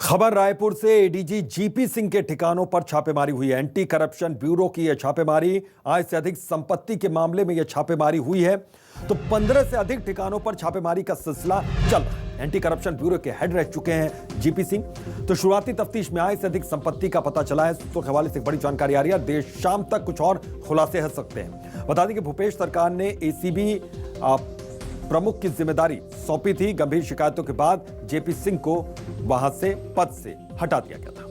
खबर रायपुर से ADG GP Singh के ठिकानों पर छापेमारी हुई है। एंटी करप्शन ब्यूरो की यह छापेमारी, आय से अधिक संपत्ति के मामले में यह छापेमारी हुई है। तो 15 से अधिक ठिकानों पर छापेमारी का सिलसिला चल रहा है। एंटी करप्शन ब्यूरो के हेड रह चुके हैं जीपी सिंह। तो शुरुआती तफ्तीश में आय से अधिक संपत्ति का पता चला है। तो हवाले से बड़ी जानकारी आ रही है। देर शाम तक कुछ और खुलासे हो सकते हैं। बता दें कि भूपेश सरकार ने एसीबी प्रमुख की जिम्मेदारी सौंपी थी। गंभीर शिकायतों के बाद जेपी सिंह को वहां से पद से हटा दिया गया था।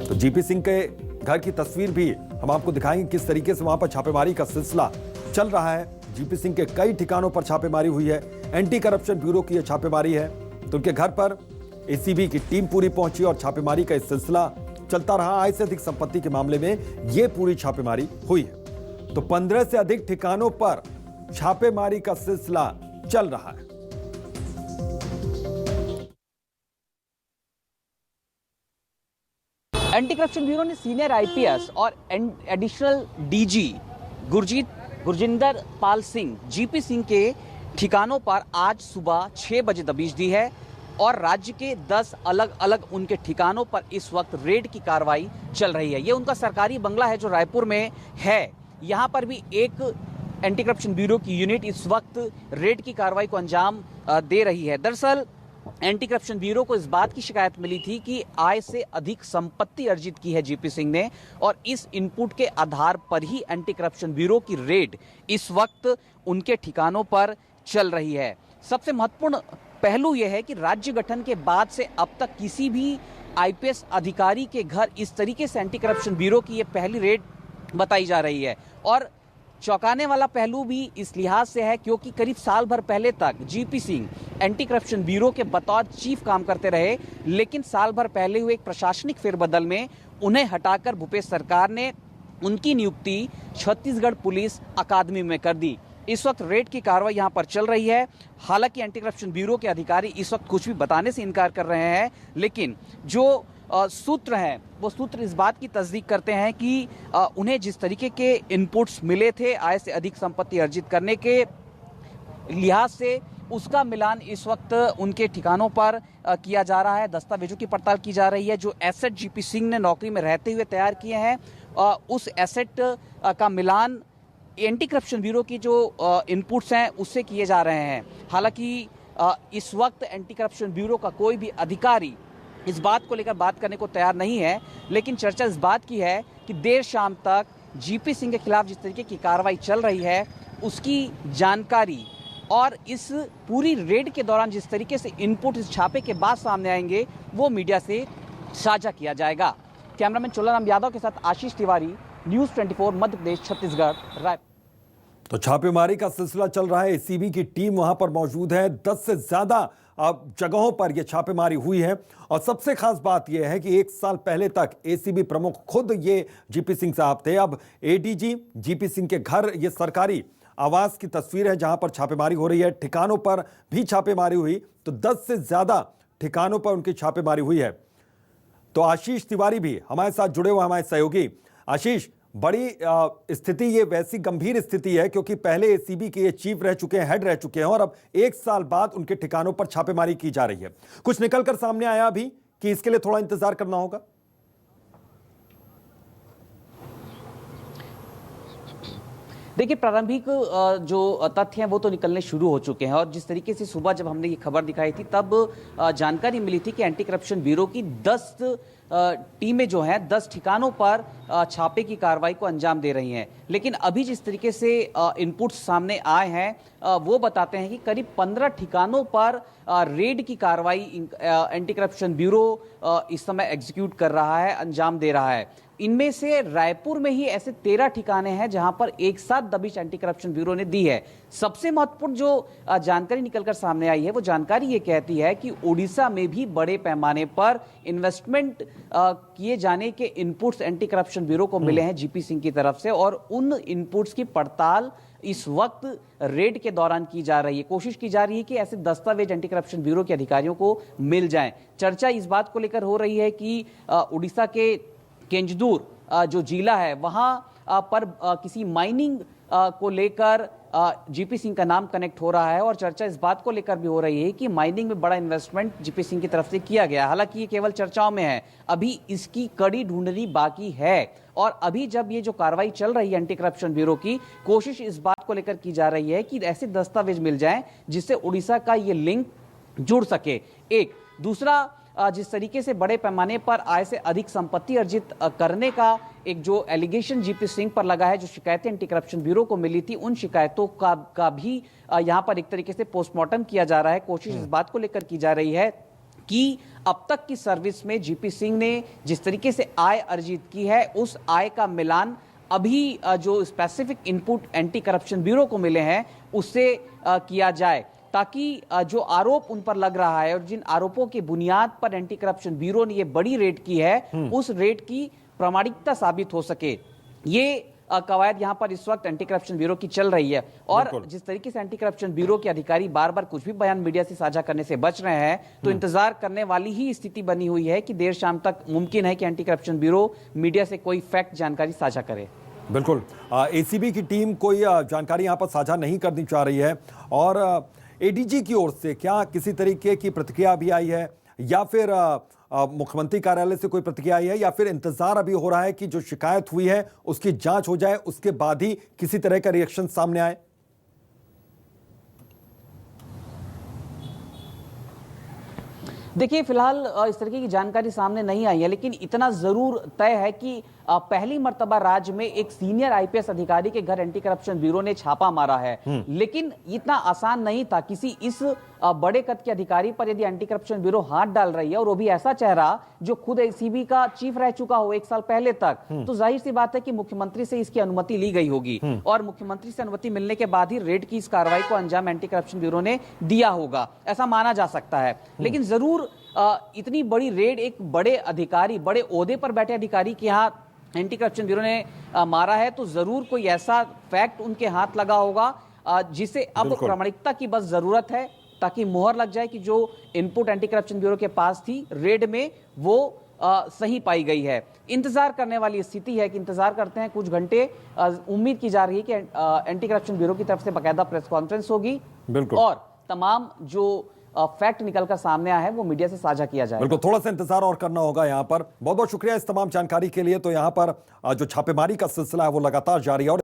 तो जीपी सिंह के घर की तस्वीर भी हम आपको दिखाएंगे, किस तरीके से वहां पर छापेमारी का सिलसिला चल रहा है। जीपी सिंह के कई ठिकानों पर छापेमारी हुई है। एंटी करप्शन ब्यूरो की यह छापेमारी है। तो उनके घर पर एसीबी की टीम पूरी पहुंची और छापेमारी का इस सिलसिला चलता रहा। आय से अधिक संपत्ति के मामले में यह पूरी छापेमारी हुई है। तो 15 से अधिक ठिकानों पर छापेमारी का सिलसिला चल रहा है। एंटी करप्शन ब्यूरो ने सीनियर आईपीएस और additional DG Gurjinder Pal Singh GP Singh के ठिकानों पर आज सुबह 6 बजे दबिश दी है और राज्य के 10 अलग अलग उनके ठिकानों पर इस वक्त रेड की कार्रवाई चल रही है। ये उनका सरकारी बंगला है जो रायपुर में है। यहाँ पर भी एक एंटी करप्शन ब्यूरो की यूनिट इस वक्त रेड की कार्रवाई को अंजाम दे रही है। दरअसल एंटी करप्शन ब्यूरो को इस बात की शिकायत मिली थी कि आय से अधिक संपत्ति अर्जित की है जीपी सिंह ने, और इस इनपुट के आधार पर ही एंटी करप्शन ब्यूरो की रेड इस वक्त उनके ठिकानों पर चल रही है। सबसे महत्वपूर्ण पहलू यह है कि राज्य गठन के बाद से अब तक किसी भी आईपीएस अधिकारी के घर इस तरीके से एंटी करप्शन ब्यूरो की यह पहली रेड बताई जा रही है। और चौंकाने वाला पहलू भी इस लिहाज से है क्योंकि करीब साल भर पहले तक GP Singh anti corruption bureau के बतौर चीफ काम करते रहे, लेकिन साल भर पहले हुए एक प्रशासनिक फेरबदल में उन्हें हटाकर भूपेश सरकार ने उनकी नियुक्ति छत्तीसगढ़ पुलिस अकादमी में कर दी। इस वक्त रेड की कार्रवाई यहां पर चल रही है। हालांकि एंटी करप्शन ब्यूरो के अधिकारी इस वक्त कुछ भी बताने से इनकार कर रहे हैं, लेकिन जो सूत्र हैं वो सूत्र इस बात की तस्दीक करते हैं कि उन्हें जिस तरीके के इनपुट्स मिले थे आय से अधिक संपत्ति अर्जित करने के लिहाज से, उसका मिलान इस वक्त उनके ठिकानों पर किया जा रहा है। दस्तावेजों की पड़ताल की जा रही है। जो एसेट जीपी सिंह ने नौकरी में रहते हुए तैयार किए हैं, उस एसेट का मिलान एंटी करप्शन ब्यूरो की जो इनपुट्स हैं उससे किए जा रहे हैं। हालांकि इस वक्त एंटी करप्शन ब्यूरो का कोई भी अधिकारी इस बात को लेकर बात करने को तैयार नहीं है, लेकिन चर्चा इस बात की है कि देर शाम तक जीपी सिंह के खिलाफ जिस तरीके की कार्रवाई चल रही है उसकी जानकारी और इस पूरी रेड के दौरान जिस तरीके से इनपुट इस छापे के बाद सामने आएंगे वो मीडिया से साझा किया जाएगा। कैमरामैन चोलाराम यादव के साथ आशीष तिवारी, न्यूज़ 24 मध्य प्रदेश, छत्तीसगढ़, रायपुर। तो छापेमारी का सिलसिला चल रहा है। एसीबी की टीम वहां पर मौजूद है। 10 से ज्यादा जगहों पर यह छापेमारी हुई है। और सबसे खास बात यह है कि 1 साल पहले तक एसीबी प्रमुख खुद ये जीपी सिंह साहब थे। अब एडीजी जीपी सिंह के घर, ये सरकारी आवास की तस्वीर है जहां पर छापेमारी हो रही है। ठिकानों पर भी छापेमारी हुई। तो 10 से ज्यादा ठिकानों पर उनकी छापेमारी हुई है। तो आशीष तिवारी भी हमारे साथ जुड़े हुए, हमारे सहयोगी। आशीष, बड़ी स्थिति, ये वैसी गंभीर स्थिति है क्योंकि पहले एसीबी के ये चीफ रह चुके हैं, हेड रह चुके हैं, और अब 1 साल बाद उनके ठिकानों पर छापेमारी की जा रही है। कुछ निकलकर सामने आया अभी कि इसके लिए थोड़ा इंतजार करना होगा? देखिए, प्रारंभिक जो तथ्य हैं वो तो निकलने शुरू हो चुके हैं, और जिस तरीके से सुबह जब हमने ये खबर दिखाई थी तब जानकारी मिली थी कि एंटी करप्शन ब्यूरो की 10 टीमें जो हैं 10 ठिकानों पर छापे की कार्रवाई को अंजाम दे रही हैं। लेकिन अभी जिस तरीके से इनपुट्स सामने आए हैं वो बताते हैं कि करीब 15 ठिकानों पर रेड की कार्रवाई एंटी करप्शन ब्यूरो इस समय एग्जीक्यूट कर रहा है, अंजाम दे रहा है। इनमें से रायपुर में ही ऐसे 13 ठिकाने हैं जहां पर एक साथ दबिश एंटी करप्शन ब्यूरो ने दी है। सबसे महत्वपूर्ण जो जानकारी निकलकर सामने आई है वो जानकारी ये कहती है कि उड़ीसा में भी बड़े पैमाने पर इन्वेस्टमेंट किए जाने के इनपुट्स एंटी करप्शन ब्यूरो को मिले हैं जीपी सिंह की तरफ से, और उन इनपुट्स की पड़ताल इस वक्त रेड के दौरान की जा रही है। कोशिश की जा रही है कि ऐसे दस्तावेज एंटी करप्शन ब्यूरो के अधिकारियों को मिल जाएं। चर्चा इस बात को लेकर हो रही है कि उड़ीसा के केंजदूर जो जिला है वहां पर किसी माइनिंग को लेकर जीपी सिंह का नाम कनेक्ट हो रहा है और चर्चा इस बात को लेकर भी हो रही है कि माइनिंग में बड़ा इन्वेस्टमेंट जीपी सिंह की तरफ से किया गया। हालांकि ये केवल चर्चाओं में है, अभी इसकी कड़ी ढूंढनी बाकी है। और अभी जब ये जो कार्रवाई चल रही है एंटी करप्शन ब्यूरो की, कोशिश इस बात को लेकर की जा रही है कि ऐसे दस्तावेज मिल जाएं जिससे उड़ीसा का ये लिंक जुड़ सके। एक दूसरा, जिस तरीके से बड़े पैमाने पर आय से अधिक संपत्ति अर्जित करने का एक जो एलिगेशन जीपी सिंह पर लगा है, जो शिकायतें एंटी करप्शन ब्यूरो को मिली थी, उन शिकायतों का भी यहां पर एक तरीके से पोस्टमार्टम किया जा रहा है। कोशिश इस बात को लेकर की जा रही है कि अब तक की सर्विस में जीपी सिंह ने जिस तरीके से आय अर्जित की है, उस आय का मिलान अभी जो specific input anti corruption bureau को मिले हैं उससे किया जाए, ताकि जो आरोप उन पर लग रहा है और जिन आरोपों की बुनियाद पर एंटी करप्शन ब्यूरो ने ये बड़ी रेड की है, उस रेड की प्रामाणिकता साबित हो सके। ये कवायद यहां पर इस वक्त एंटी करप्शन ब्यूरो की चल रही है। और जिस तरीके से एंटी करप्शन ब्यूरो के अधिकारी बार बार कुछ भी बयान मीडिया से साझा करने से बच रहे हैं, तो इंतजार करने वाली ही स्थिति बनी हुई है कि देर शाम तक मुमकिन है कि एंटी करप्शन ब्यूरो मीडिया से कोई फैक्ट जानकारी साझा करे। बिल्कुल, एसीबी की टीम कोई जानकारी यहां पर साझा नहीं करनी चाह रही है। और एडीजी की ओर से क्या किसी तरीके की प्रतिक्रिया भी आई है, या फिर मुख्यमंत्री कार्यालय से कोई प्रतिक्रिया आई है, या फिर इंतजार अभी हो रहा है कि जो शिकायत हुई है उसकी जांच हो जाए, उसके बाद ही किसी तरह का रिएक्शन सामने आए? देखिए, फिलहाल इस तरीके की जानकारी सामने नहीं आई है, लेकिन इतना जरूर तय है कि पहली मर्तबा राज्य में एक सीनियर आईपीएस अधिकारी के घर एंटी करप्शन ब्यूरो ने छापा मारा है। लेकिन इतना आसान नहीं था। किसी इस बड़े कद के अधिकारी पर यदि एंटी करप्शन ब्यूरो हाथ डाल रही है, और वो भी ऐसा चेहरा जो खुद एसीबी का चीफ रह चुका हो 1 साल पहले तक, तो जाहिर सी बात है कि मुख्यमंत्री से इसकी अनुमति ली गई होगी और मुख्यमंत्री से अनुमति मिलने के बाद ही रेड की इस कार्रवाई को अंजाम एंटी करप्शन ब्यूरो ने दिया होगा, ऐसा माना जा सकता है। लेकिन जरूर इतनी बड़ी रेड एक बड़े अधिकारी, बड़े ओहदे पर बैठे अधिकारी के यहाँ एंटी करप्शन ब्यूरो ने मारा है, तो जरूर कोई ऐसा फैक्ट उनके हाथ लगा होगा जिसे अब प्रामाणिकता की बस जरूरत है, ताकि मोहर लग जाए कि जो इनपुट एंटी करप्शन ब्यूरो के पास थी रेड में, वो सही पाई गई है। इंतजार करने वाली स्थिति है कि इंतजार करते हैं कुछ घंटे। उम्मीद की जा रही है कि एंटी करप्शन ब्यूरो की तरफ से बाकायदा प्रेस कॉन्फ्रेंस होगी और तमाम जो फैक्ट निकलकर सामने आया है वो मीडिया से साझा किया जाएगा। बिल्कुल, थोड़ा सा इंतजार और करना होगा यहाँ पर। बहुत बहुत शुक्रिया इस तमाम जानकारी के लिए। तो यहाँ पर जो छापेमारी का सिलसिला है वो लगातार जारी है और